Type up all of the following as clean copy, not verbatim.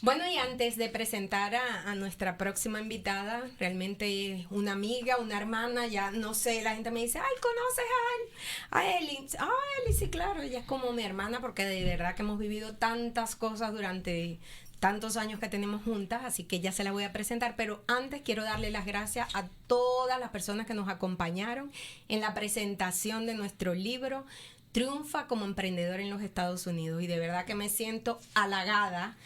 Bueno, y antes de presentar a nuestra próxima invitada, realmente una amiga, una hermana, ya no sé, la gente me dice, ay, ¿conoces a Eli? Ah, Eli, sí, claro, ella es como mi hermana porque de verdad que hemos vivido tantas cosas durante tantos años que tenemos juntas, así que ya se la voy a presentar, pero antes quiero darle las gracias a todas las personas que nos acompañaron en la presentación de nuestro libro Triunfa como emprendedor en los Estados Unidos, y de verdad que me siento halagada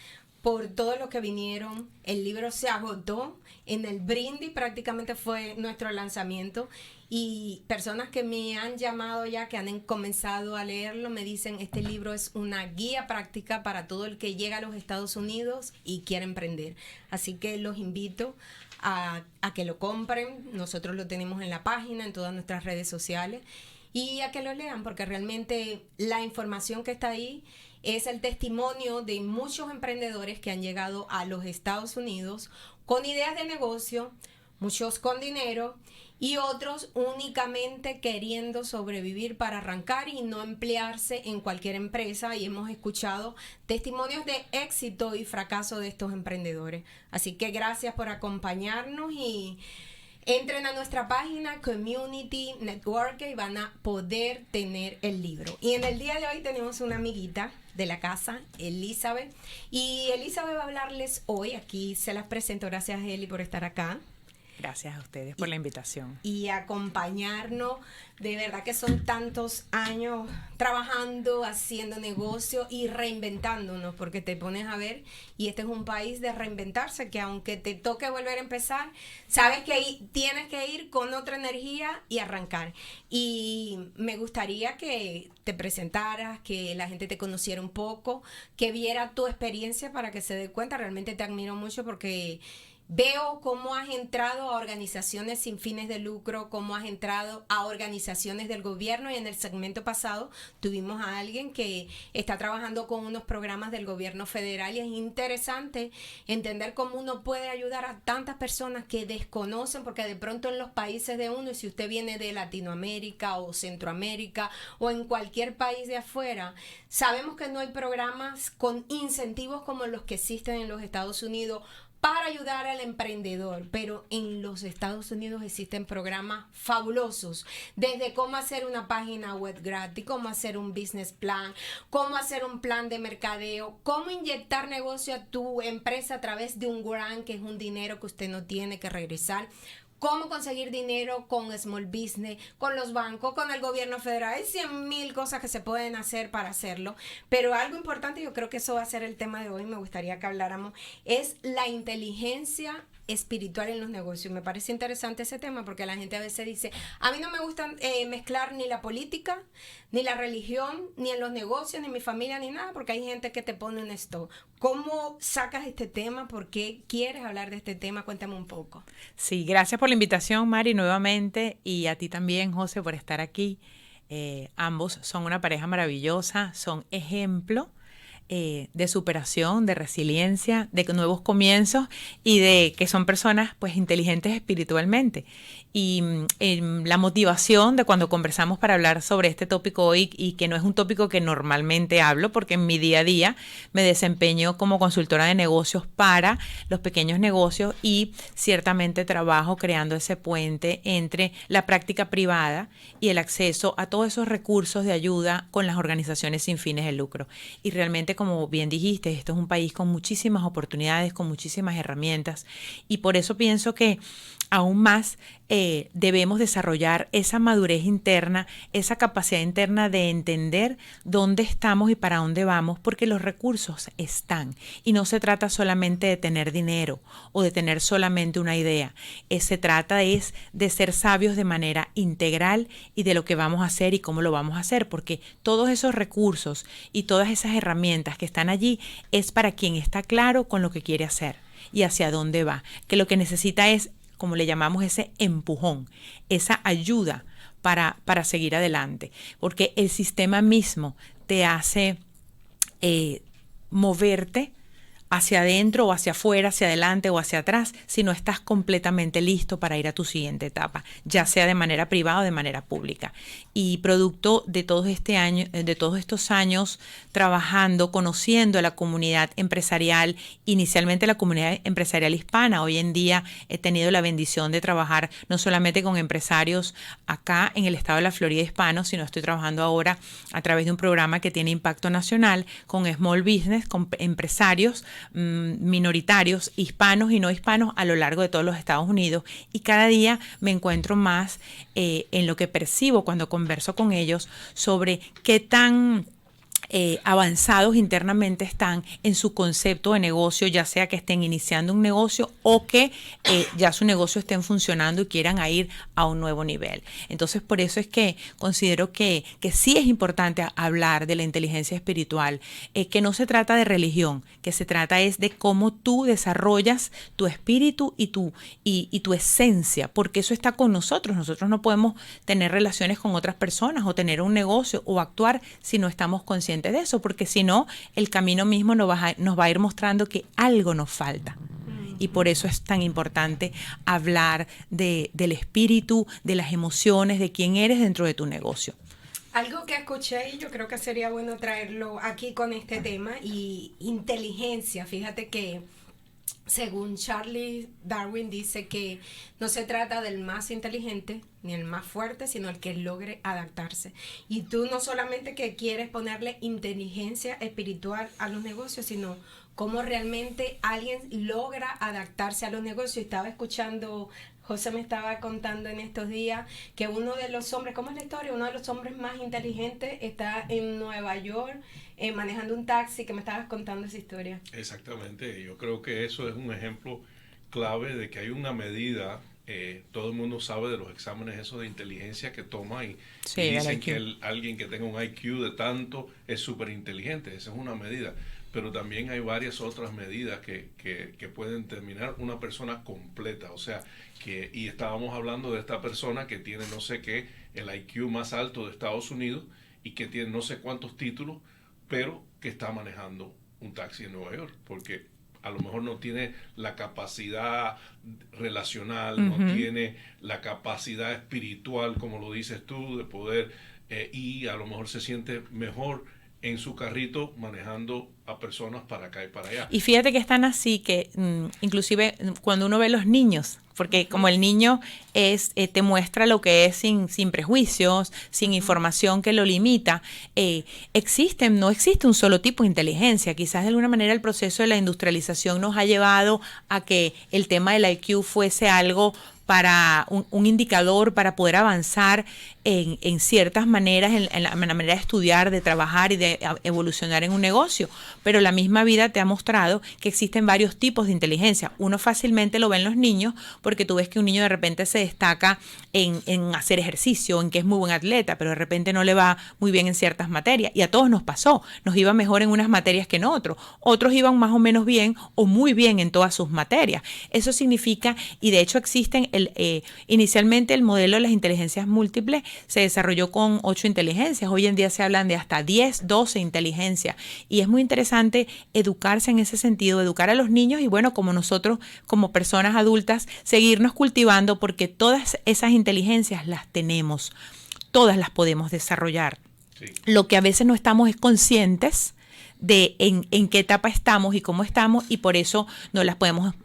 por todo lo que vinieron. El libro se agotó en el Brindis, prácticamente fue nuestro lanzamiento, y personas que me han llamado ya, que han comenzado a leerlo, me dicen, este libro es una guía práctica para todo el que llega a los Estados Unidos y quiere emprender. Así que los invito a que lo compren. Nosotros lo tenemos en la página, en todas nuestras redes sociales, y a que lo lean, porque realmente la información que está ahí es el testimonio de muchos emprendedores que han llegado a los Estados Unidos con ideas de negocio, muchos con dinero y otros únicamente queriendo sobrevivir para arrancar y no emplearse en cualquier empresa. Y hemos escuchado testimonios de éxito y fracaso de estos emprendedores. Así que gracias por acompañarnos y entren a nuestra página Community Network y van a poder tener el libro. Y en el día de hoy tenemos una amiguita de la casa, Elizabeth. Y Elizabeth va a hablarles hoy, aquí se las presento, gracias Eli por estar acá. Gracias a ustedes por la invitación. Y acompañarnos. De verdad que son tantos años trabajando, haciendo negocio y reinventándonos, porque te pones a ver, y este es un país de reinventarse, que aunque te toque volver a empezar, sabes que tienes que ir con otra energía y arrancar. Y me gustaría que te presentaras, que la gente te conociera un poco, que viera tu experiencia para que se dé cuenta. Realmente te admiro mucho porque veo cómo has entrado a organizaciones sin fines de lucro, cómo has entrado a organizaciones del gobierno, y en el segmento pasado tuvimos a alguien que está trabajando con unos programas del gobierno federal, y es interesante entender cómo uno puede ayudar a tantas personas que desconocen, porque de pronto en los países de uno, y si usted viene de Latinoamérica o Centroamérica o en cualquier país de afuera, sabemos que no hay programas con incentivos como los que existen en los Estados Unidos para ayudar al emprendedor, pero en los Estados Unidos existen programas fabulosos, desde cómo hacer una página web gratis, cómo hacer un business plan, cómo hacer un plan de mercadeo, cómo inyectar negocio a tu empresa a través de un grant, que es un dinero que usted no tiene que regresar, cómo conseguir dinero con Small Business, con los bancos, con el gobierno federal. Hay 100,000 cosas que se pueden hacer para hacerlo, pero algo importante, yo creo que eso va a ser el tema de hoy, me gustaría que habláramos, es la inteligencia espiritual en los negocios. Me parece interesante ese tema porque la gente a veces dice, a mí no me gusta mezclar ni la política, ni la religión, ni en los negocios, ni mi familia, ni nada, porque hay gente que te pone en esto. ¿Cómo sacas este tema? ¿Por qué quieres hablar de este tema? Cuéntame un poco. Sí, gracias por la invitación, Mari, nuevamente, y a ti también, José, por estar aquí. Ambos son una pareja maravillosa, son ejemplo de superación, de resiliencia, de nuevos comienzos y de que son personas pues inteligentes espiritualmente. Y la motivación de cuando conversamos para hablar sobre este tópico hoy, y que no es un tópico que normalmente hablo porque en mi día a día me desempeño como consultora de negocios para los pequeños negocios, y ciertamente trabajo creando ese puente entre la práctica privada y el acceso a todos esos recursos de ayuda con las organizaciones sin fines de lucro. Y realmente, como bien dijiste, esto es un país con muchísimas oportunidades, con muchísimas herramientas, y por eso pienso que aún más debemos desarrollar esa madurez interna, esa capacidad interna de entender dónde estamos y para dónde vamos, porque los recursos están y no se trata solamente de tener dinero o de tener solamente una idea. Se trata de ser sabios de manera integral y de lo que vamos a hacer y cómo lo vamos a hacer, porque todos esos recursos y todas esas herramientas que están allí es para quien está claro con lo que quiere hacer y hacia dónde va, que lo que necesita es, como le llamamos, ese empujón, esa ayuda para seguir adelante, porque el sistema mismo te hace moverte hacia adentro o hacia afuera, hacia adelante o hacia atrás, sino estás completamente listo para ir a tu siguiente etapa, ya sea de manera privada o de manera pública. Y producto de todos estos años trabajando, conociendo a la comunidad empresarial, inicialmente la comunidad empresarial hispana, hoy en día he tenido la bendición de trabajar no solamente con empresarios acá en el estado de la Florida hispanos, sino estoy trabajando ahora a través de un programa que tiene impacto nacional con small business, con empresarios minoritarios, hispanos y no hispanos a lo largo de todos los Estados Unidos, y cada día me encuentro más en lo que percibo cuando converso con ellos sobre qué tan avanzados internamente están en su concepto de negocio, ya sea que estén iniciando un negocio o que ya su negocio estén funcionando y quieran ir a un nuevo nivel. Entonces, por eso es que considero que sí es importante hablar de la inteligencia espiritual, que no se trata de religión, que se trata es de cómo tú desarrollas tu espíritu y tu esencia, porque eso está con nosotros. Nosotros no podemos tener relaciones con otras personas o tener un negocio o actuar si no estamos conscientes de eso, porque si no, el camino mismo nos va a ir mostrando que algo nos falta. Y por eso es tan importante hablar del espíritu, de las emociones, de quién eres dentro de tu negocio. Algo que escuché y yo creo que sería bueno traerlo aquí con este tema, y inteligencia. Fíjate que según Charles Darwin dice que no se trata del más inteligente ni el más fuerte, sino el que logre adaptarse. Y tú no solamente que quieres ponerle inteligencia espiritual a los negocios, sino cómo realmente alguien logra adaptarse a los negocios. Estaba escuchando, José me estaba contando en estos días que uno de los hombres, ¿cómo es la historia? Uno de los hombres más inteligentes está en Nueva York manejando un taxi, que me estabas contando esa historia. Exactamente, yo creo que eso es un ejemplo clave de que hay una medida, todo el mundo sabe de los exámenes esos de inteligencia que toma y dicen que alguien que tenga un IQ de tanto es súper inteligente, esa es una medida. Pero también hay varias otras medidas que pueden determinar una persona completa. O sea, y estábamos hablando de esta persona que tiene no sé qué, el IQ más alto de Estados Unidos y que tiene no sé cuántos títulos, pero que está manejando un taxi en Nueva York, porque a lo mejor no tiene la capacidad relacional, no tiene la capacidad espiritual, como lo dices tú, de poder, y a lo mejor se siente mejor en su carrito manejando a personas para acá y para allá. Y fíjate que están así que inclusive cuando uno ve los niños, porque como el niño te muestra lo que es sin prejuicios, sin información que lo limita, no existe un solo tipo de inteligencia. Quizás de alguna manera el proceso de la industrialización nos ha llevado a que el tema del IQ fuese algo para un indicador para poder avanzar en ciertas maneras, en la manera de estudiar, de trabajar y de evolucionar en un negocio. Pero la misma vida te ha mostrado que existen varios tipos de inteligencia. Uno fácilmente lo ven los niños, porque tú ves que un niño de repente se destaca en hacer ejercicio, en que es muy buen atleta, pero de repente no le va muy bien en ciertas materias. Y a todos nos pasó, nos iba mejor en unas materias que en otros. Otros iban más o menos bien o muy bien en todas sus materias. Eso significa, y de hecho existen, inicialmente el modelo de las inteligencias múltiples se desarrolló con 8 inteligencias. Hoy en día se hablan de hasta 10, 12 inteligencias. Y es muy interesante educarse en ese sentido, educar a los niños y bueno, como nosotros, como personas adultas, seguirnos cultivando, porque todas esas inteligencias las tenemos, todas las podemos desarrollar. Sí. Lo que a veces no estamos es conscientes de en qué etapa estamos y cómo estamos, y por eso no las podemos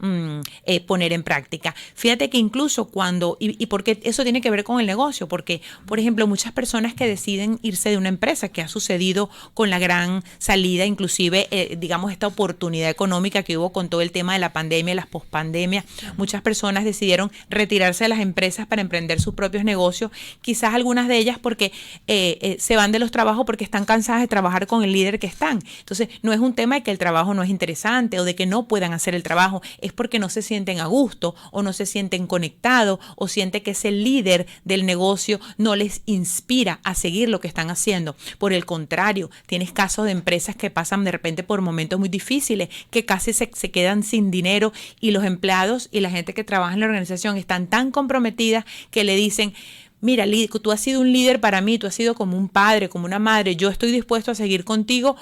poner en práctica. Fíjate que incluso cuando, y porque eso tiene que ver con el negocio, porque, por ejemplo, muchas personas que deciden irse de una empresa, que ha sucedido con la gran salida, inclusive, digamos, esta oportunidad económica que hubo con todo el tema de la pandemia, las pospandemias, muchas personas decidieron retirarse de las empresas para emprender sus propios negocios, quizás algunas de ellas porque se van de los trabajos porque están cansadas de trabajar con el líder que están. Entonces, no es un tema de que el trabajo no es interesante o de que no puedan hacer el trabajo, es porque no se sienten a gusto o no se sienten conectados o sienten que ese líder del negocio no les inspira a seguir lo que están haciendo. Por el contrario, tienes casos de empresas que pasan de repente por momentos muy difíciles, que casi se quedan sin dinero, y los empleados y la gente que trabaja en la organización están tan comprometidas que le dicen: mira, tú has sido un líder para mí, tú has sido como un padre, como una madre, yo estoy dispuesto a seguir contigo,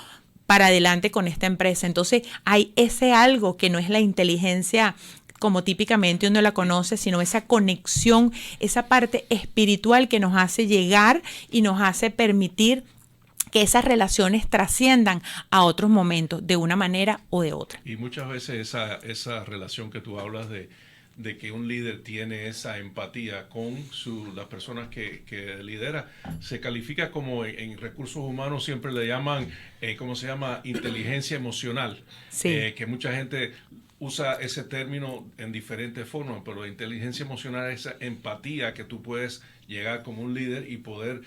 para adelante con esta empresa. Entonces hay ese algo que no es la inteligencia como típicamente uno la conoce, sino esa conexión, esa parte espiritual que nos hace llegar y nos hace permitir que esas relaciones trasciendan a otros momentos de una manera o de otra. Y muchas veces esa relación que tú hablas de que un líder tiene esa empatía con las personas que lidera, se califica como en recursos humanos siempre le llaman, ¿cómo se llama? Inteligencia emocional. Sí. Que mucha gente usa ese término en diferentes formas, pero la inteligencia emocional es esa empatía que tú puedes llegar como un líder y poder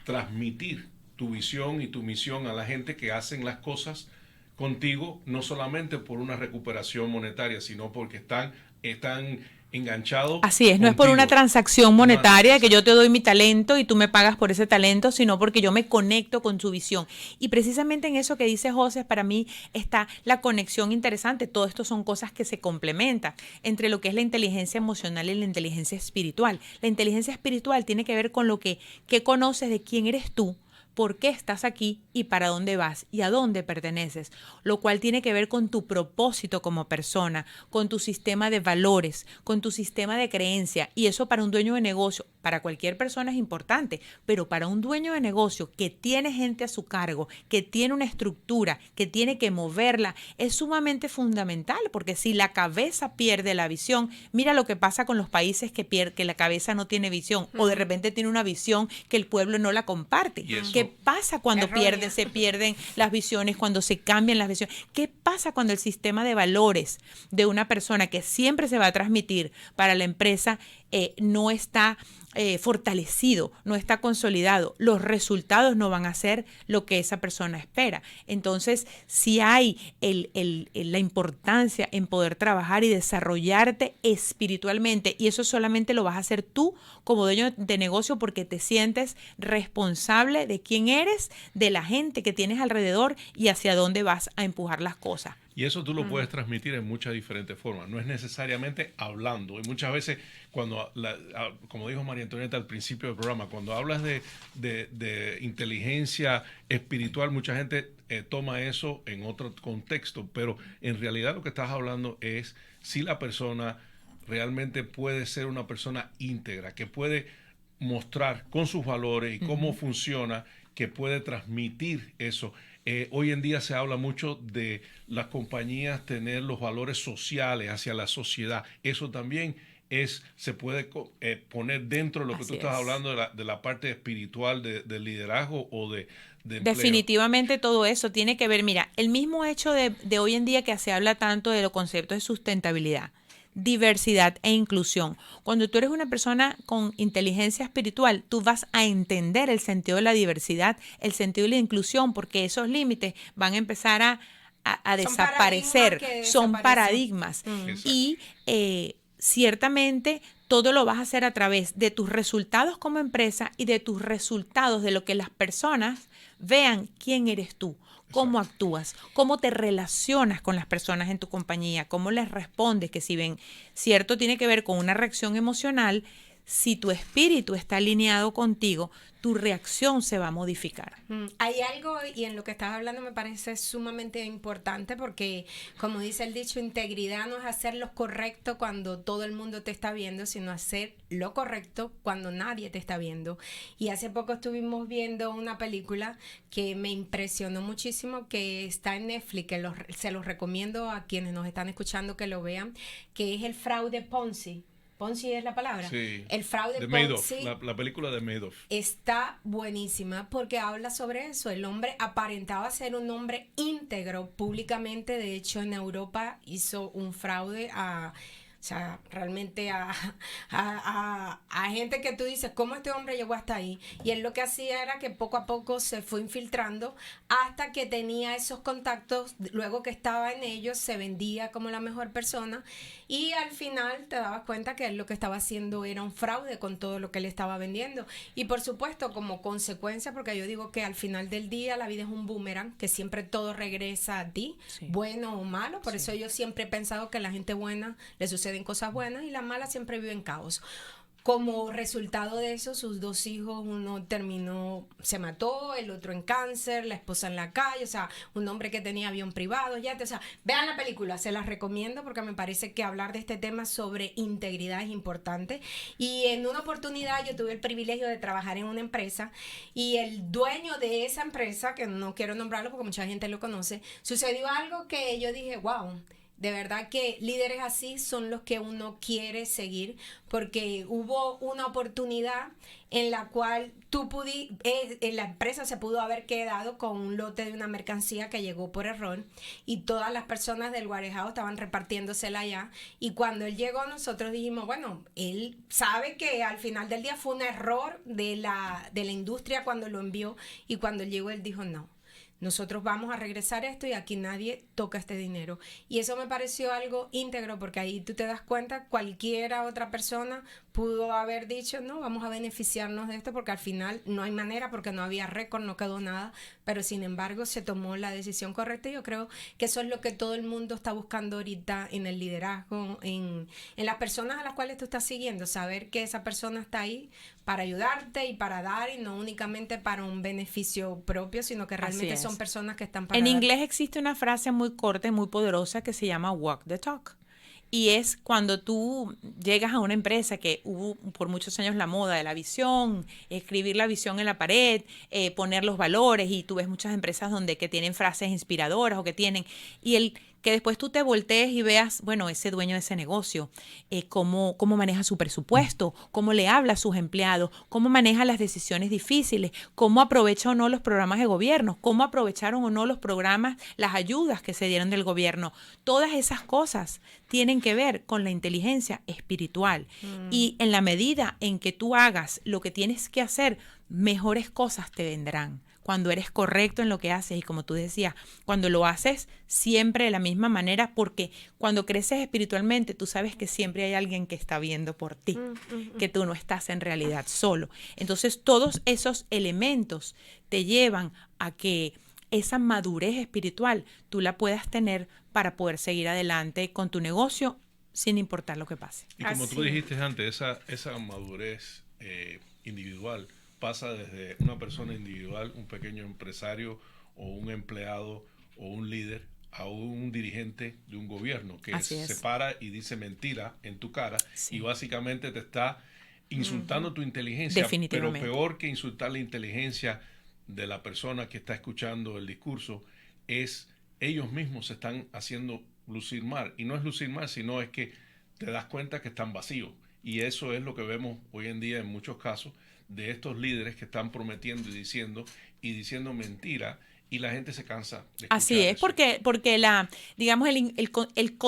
transmitir tu visión y tu misión a la gente que hacen las cosas contigo, no solamente por una recuperación monetaria, sino porque están enganchados. Así es, no es por una transacción monetaria que yo te doy mi talento y tú me pagas por ese talento, sino porque yo me conecto con su visión. Y precisamente en eso que dice José, para mí está la conexión interesante. Todo esto son cosas que se complementan entre lo que es la inteligencia emocional y la inteligencia espiritual. La inteligencia espiritual tiene que ver con lo que conoces de quién eres tú, por qué estás aquí y para dónde vas y a dónde perteneces, lo cual tiene que ver con tu propósito como persona, con tu sistema de valores, con tu sistema de creencia. Y eso para un dueño de negocio, para cualquier persona es importante, pero para un dueño de negocio que tiene gente a su cargo, que tiene una estructura, que tiene que moverla, es sumamente fundamental, porque si la cabeza pierde la visión, mira lo que pasa con los países que la cabeza no tiene visión, o de repente tiene una visión que el pueblo no la comparte. ¿Qué pasa cuando se pierden las visiones, cuando se cambian las visiones? ¿Qué pasa cuando el sistema de valores de una persona que siempre se va a transmitir para la empresa no está fortalecido, no está consolidado? Los resultados no van a ser lo que esa persona espera. Entonces, si hay la importancia en poder trabajar y desarrollarte espiritualmente, y eso solamente lo vas a hacer tú como dueño de negocio porque te sientes responsable de quién eres, de la gente que tienes alrededor y hacia dónde vas a empujar las cosas. Y eso tú lo puedes transmitir en muchas diferentes formas. No es necesariamente hablando. Y muchas veces, como dijo María Antonieta al principio del programa, cuando hablas de inteligencia espiritual, mucha gente toma eso en otro contexto. Pero en realidad lo que estás hablando es si la persona realmente puede ser una persona íntegra, que puede mostrar con sus valores y cómo funciona, que puede transmitir eso. Hoy en día se habla mucho de las compañías tener los valores sociales hacia la sociedad. Eso también se puede poner dentro de lo que tú estás hablando de la parte espiritual del liderazgo o de empleo. Definitivamente todo eso tiene que ver, mira, el mismo hecho de hoy en día que se habla tanto de los conceptos de sustentabilidad, diversidad e inclusión. Cuando tú eres una persona con inteligencia espiritual, tú vas a entender el sentido de la diversidad, el sentido de la inclusión, porque esos límites van a empezar a desaparecer. Son paradigmas. Y ciertamente todo lo vas a hacer a través de tus resultados como empresa y de tus resultados de lo que las personas vean quién eres tú. Cómo actúas, cómo te relacionas con las personas en tu compañía, cómo les respondes, que si bien cierto tiene que ver con una reacción emocional, si tu espíritu está alineado contigo, tu reacción se va a modificar. Hay algo, y en lo que estás hablando me parece sumamente importante, porque como dice el dicho, integridad no es hacer lo correcto cuando todo el mundo te está viendo, sino hacer lo correcto cuando nadie te está viendo. Y hace poco estuvimos viendo una película que me impresionó muchísimo, que está en Netflix, que se los recomiendo a quienes nos están escuchando que lo vean, que es El fraude Ponzi. Ponzi es la palabra. Sí. El fraude Ponzi. La película de Madoff. Está buenísima porque habla sobre eso. El hombre aparentaba ser un hombre íntegro públicamente. De hecho, en Europa hizo un fraude realmente a gente que tú dices, ¿cómo este hombre llegó hasta ahí? Y él lo que hacía era que poco a poco se fue infiltrando hasta que tenía esos contactos. Luego que estaba en ellos, se vendía como la mejor persona y al final te dabas cuenta que él lo que estaba haciendo era un fraude con todo lo que él estaba vendiendo. Y por supuesto, como consecuencia, porque yo digo que al final del día la vida es un boomerang, que siempre todo regresa a ti, bueno o malo. Por eso yo siempre he pensado que a la gente buena le suceden cosas buenas y las malas siempre viven caos. como resultado de eso, sus 2 hijos, uno se mató, el otro en cáncer, la esposa en la calle, o sea, un hombre que tenía avión privado, o sea, vean la película, se las recomiendo porque me parece que hablar de este tema sobre integridad es importante. Y en una oportunidad yo tuve el privilegio de trabajar en una empresa y el dueño de esa empresa, que no quiero nombrarlo porque mucha gente lo conoce, sucedió algo que yo dije, wow. De verdad que líderes así son los que uno quiere seguir, porque hubo una oportunidad en la cual en la empresa se pudo haber quedado con un lote de una mercancía que llegó por error y todas las personas del warehouse estaban repartiéndosela allá, y cuando él llegó nosotros dijimos, bueno, él sabe que al final del día fue un error de la industria cuando lo envió, y cuando él llegó él dijo no. Nosotros vamos a regresar esto y aquí nadie toca este dinero. Y eso me pareció algo íntegro, porque ahí tú te das cuenta, cualquiera otra persona pudo haber dicho, no, vamos a beneficiarnos de esto porque al final no hay manera, porque no había récord, no quedó nada, pero sin embargo se tomó la decisión correcta, y yo creo que eso es lo que todo el mundo está buscando ahorita en el liderazgo, en las personas a las cuales tú estás siguiendo, saber que esa persona está ahí para ayudarte y para dar, y no únicamente para un beneficio propio, sino que realmente son personas que están para En dar. inglés existe una frase muy corta y muy poderosa que se llama walk the talk. Y es cuando tú llegas a una empresa que hubo por muchos años la moda de la visión, escribir la visión en la pared, poner los valores, y tú ves muchas empresas donde que tienen frases inspiradoras o que tienen, y que después tú te voltees y veas, bueno, ese dueño de ese negocio, cómo maneja su presupuesto, cómo le habla a sus empleados, cómo maneja las decisiones difíciles, cómo aprovecha o no los programas de gobierno, cómo aprovecharon o no los programas, las ayudas que se dieron del gobierno. Todas esas cosas tienen que ver con la inteligencia espiritual. Y en la medida en que tú hagas lo que tienes que hacer, mejores cosas te vendrán. Cuando eres correcto en lo que haces, y como tú decías, cuando lo haces siempre de la misma manera, porque cuando creces espiritualmente tú sabes que siempre hay alguien que está viendo por ti, que tú no estás en realidad solo. Entonces todos esos elementos te llevan a que esa madurez espiritual tú la puedas tener para poder seguir adelante con tu negocio sin importar lo que pase. Y como tú dijiste antes, esa madurez individual pasa desde una persona individual, un pequeño empresario o un empleado o un líder, a un dirigente de un gobierno que se para y dice mentira en tu cara, y básicamente te está insultando tu inteligencia, pero peor que insultar la inteligencia de la persona que está escuchando el discurso, es ellos mismos se están haciendo lucir mal, y no es lucir mal, sino es que te das cuenta que están vacíos, y eso es lo que vemos hoy en día en muchos casos de estos líderes que están prometiendo y diciendo mentira, y la gente se cansa de escuchar. Así es, eso. porque el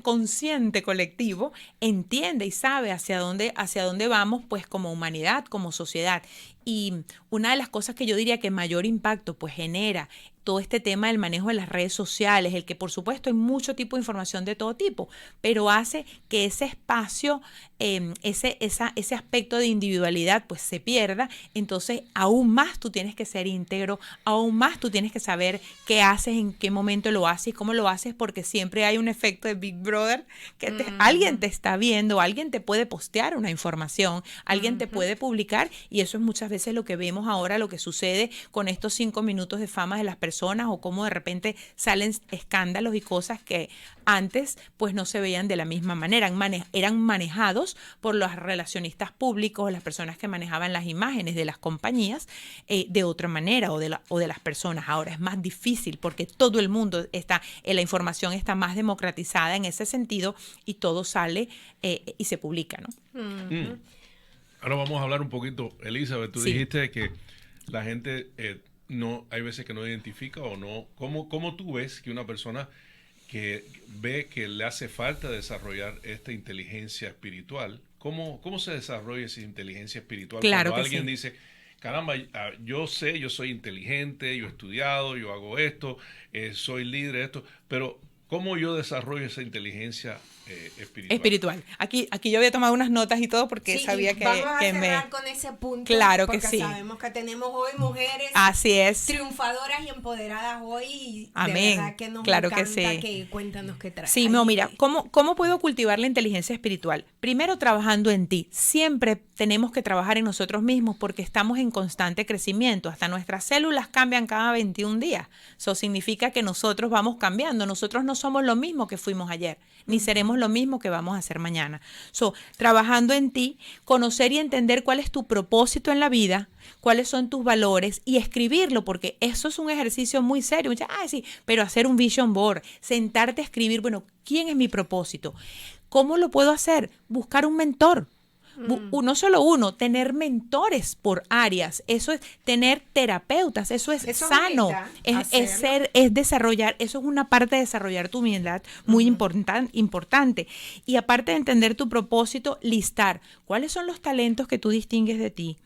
consciente colectivo entiende y sabe hacia dónde vamos, pues como humanidad, como sociedad. Y una de las cosas que yo diría que mayor impacto pues genera todo este tema del manejo de las redes sociales, el que por supuesto hay mucho tipo de información de todo tipo, pero hace que ese espacio, ese aspecto de individualidad pues se pierda. Entonces aún más tú tienes que ser íntegro, aún más tú tienes que saber qué haces, en qué momento lo haces y cómo lo haces, porque siempre hay un efecto de Big Brother, que alguien te está viendo, alguien te puede postear una información, alguien te puede publicar, y eso es muchas veces lo que vemos ahora, lo que sucede con estos 5 minutos de fama de las personas, o cómo de repente salen escándalos y cosas que antes pues no se veían de la misma manera, eran manejados por los relacionistas públicos, las personas que manejaban las imágenes de las compañías de otra manera, o de las personas. Ahora es más difícil porque todo el mundo está, la información está más democratizada en ese sentido, y todo sale y se publica, ¿no? Ahora vamos a hablar un poquito, Elizabeth, tú dijiste que la gente no, hay veces que no identifica o no. ¿Cómo tú ves que una persona que ve que le hace falta desarrollar esta inteligencia espiritual, cómo se desarrolla esa inteligencia espiritual? Claro, cuando alguien dice, caramba, yo soy inteligente, yo he estudiado, yo hago esto, soy líder de esto, pero ¿Cómo yo desarrollo esa inteligencia espiritual? Espiritual. Aquí yo había tomado unas notas y todo porque sabía que vamos a cerrar con ese punto. Claro que sí. Porque sabemos que tenemos hoy mujeres así es, triunfadoras y empoderadas hoy. Y amén. De verdad que nos claro encanta que sí. que cuéntanos qué traes. Sí, no, mira, ¿cómo puedo cultivar la inteligencia espiritual? Primero, trabajando en ti. Siempre tenemos que trabajar en nosotros mismos porque estamos en constante crecimiento. Hasta nuestras células cambian cada 21 días. Eso significa que nosotros vamos cambiando. Nosotros no somos lo mismo que fuimos ayer, ni seremos lo mismo que vamos a hacer mañana. Trabajando en ti, conocer y entender cuál es tu propósito en la vida, cuáles son tus valores y escribirlo, porque eso es un ejercicio muy serio. Sí, pero hacer un vision board, sentarte a escribir, bueno, ¿quién es mi propósito? ¿Cómo lo puedo hacer? Buscar un mentor. No solo uno, tener mentores por áreas, eso es tener terapeutas, eso es sano, es desarrollar, eso es una parte de desarrollar tu humildad muy importante. Y aparte de entender tu propósito, listar cuáles son los talentos que tú distingues de ti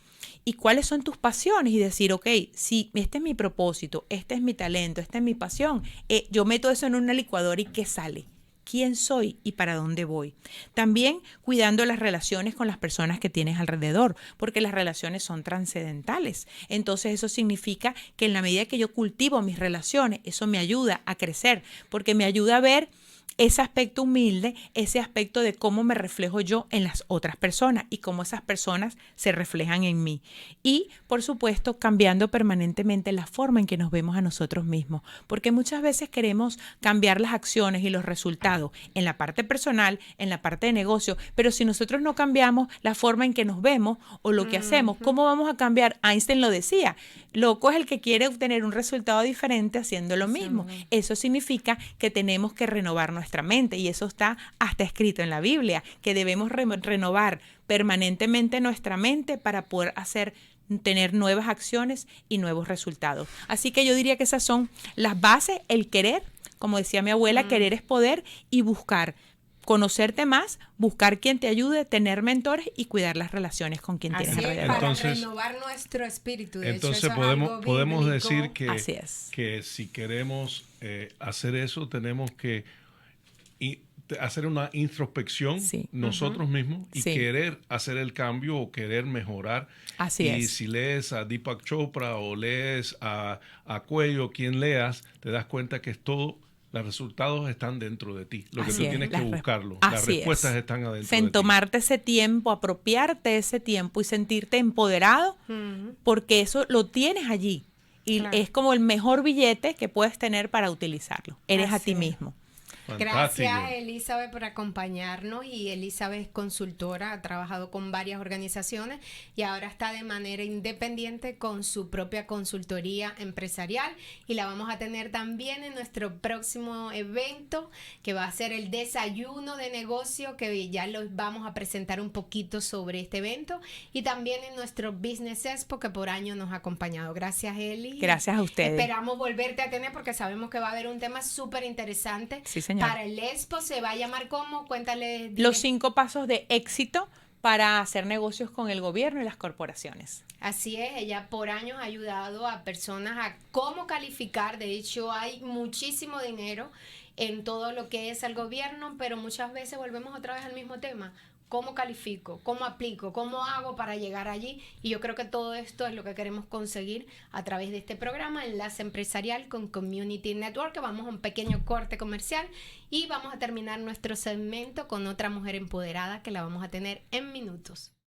y cuáles son tus pasiones y decir, ok, si este es mi propósito, este es mi talento, esta es mi pasión, yo meto eso en una licuadora y ¿qué sale? ¿Quién soy y para dónde voy? También cuidando las relaciones con las personas que tienes alrededor, porque las relaciones son trascendentales. Entonces eso significa que en la medida que yo cultivo mis relaciones, eso me ayuda a crecer, porque me ayuda a ver ese aspecto humilde, ese aspecto de cómo me reflejo yo en las otras personas y cómo esas personas se reflejan en mí. Y, por supuesto, cambiando permanentemente la forma en que nos vemos a nosotros mismos, porque muchas veces queremos cambiar las acciones y los resultados en la parte personal, en la parte de negocio, pero si nosotros no cambiamos la forma en que nos vemos o lo que hacemos, ¿cómo vamos a cambiar? Einstein lo decía, loco es el que quiere obtener un resultado diferente haciendo lo mismo. Eso significa que tenemos que renovar nuestra mente y eso está hasta escrito en la Biblia, que debemos renovar permanentemente nuestra mente para poder tener nuevas acciones y nuevos resultados. Así que yo diría que esas son las bases, el querer, como decía mi abuela, querer es poder y buscar. Conocerte más, buscar quien te ayude, tener mentores y cuidar las relaciones con quien tienes alrededor. Entonces, para renovar nuestro espíritu. De entonces hecho, podemos decir que si queremos hacer eso, tenemos que hacer una introspección nosotros mismos y querer hacer el cambio o querer mejorar. Y si lees a Deepak Chopra o lees a Cuello, quien leas, te das cuenta que es todo. Los resultados están dentro de ti. Lo que tú tienes que buscarlo. Las respuestas están adentro de ti. Tomarte ese tiempo, apropiarte ese tiempo y sentirte empoderado porque eso lo tienes allí. Y es como el mejor billete que puedes tener para utilizarlo. Eres a ti mismo. Fantástico. Gracias, Elizabeth, por acompañarnos. Y Elizabeth es consultora, ha trabajado con varias organizaciones y ahora está de manera independiente con su propia consultoría empresarial, y la vamos a tener también en nuestro próximo evento, que va a ser el desayuno de negocio, que ya los vamos a presentar un poquito sobre este evento, y también en nuestro Business Expo, que por año nos ha acompañado. Gracias, Eli. Gracias a ustedes. Esperamos volverte a tener porque sabemos que va a haber un tema súper interesante. Sí, señor. Para el Expo se va a llamar ¿cómo? Cuéntale. Los 5 pasos de éxito para hacer negocios con el gobierno y las corporaciones. Así es, ella por años ha ayudado a personas a cómo calificar. De hecho, hay muchísimo dinero en todo lo que es el gobierno, pero muchas veces volvemos otra vez al mismo tema. ¿Cómo califico? ¿Cómo aplico? ¿Cómo hago para llegar allí? Y yo creo que todo esto es lo que queremos conseguir a través de este programa, Enlace Empresarial con Community Network. Vamos a un pequeño corte comercial y vamos a terminar nuestro segmento con otra mujer empoderada que la vamos a tener en minutos.